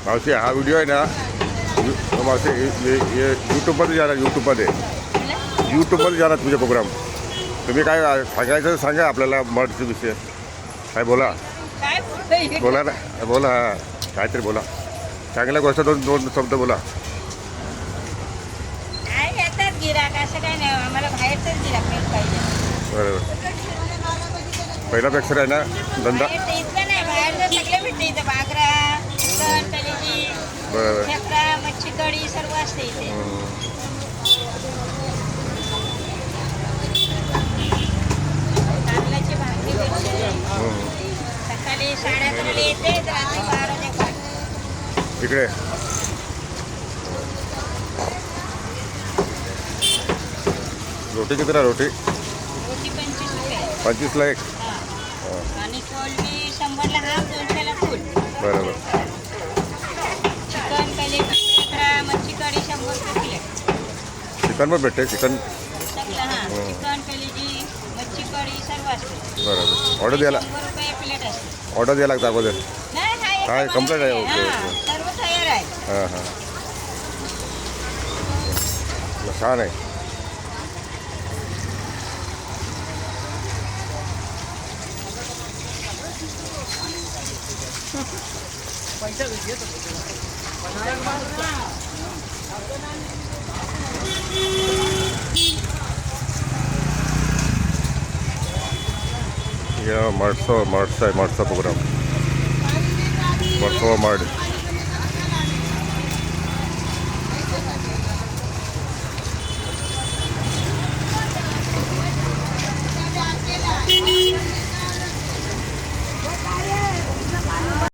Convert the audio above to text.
मावशी हा व्हिडिओ आहे ना मावशी यूट्यूबमध्ये जाणार यूट्यूबमध्ये जाणार तुझे प्रोग्राम. तुम्ही काय सांगायचं सांगा आपल्याला मठच्या विषय काय बोला बोला ना बोला काहीतरी बोला चांगल्या गोष्ट दोन शब्द बोला. गिराक असं काही नाही आम्हाला बाहेरच गिराक पाहिजे. बरोबर पहिल्यापेक्षा आहे ना धंदा इतकं नाही बाहेरचं सगळे भेटते इथं बागरा चिकन कलेजी बरोबर खेकडा मच्छी कढी सर्व असते इथे. तांदळाची भाकरी भेटते सकाळी 11:30 येते रात्री 12 इकडे रोटी किती रोटी 25 रुपये 25ला एक आणि कोलबी 100ला हाफ 200ला फुल. बरोबर चिकन कलेजी खेकडा मच्छी कढी 100 रुपये प्लेट. चिकन पण भेटते चिकन सगळं हां चिकन कलेजी मच्छी कढी सर्व असते. बरोबर ऑर्डर द्यायला 100 रुपये प्लेट असते. ऑर्डर द्यायला लागतं अगोदर नाही काय कंप्लेंट आहे ओके हां ओके सर्व तयार आहे. हां हां छान आहे. या मठचा प्रोग्राम मठचा माड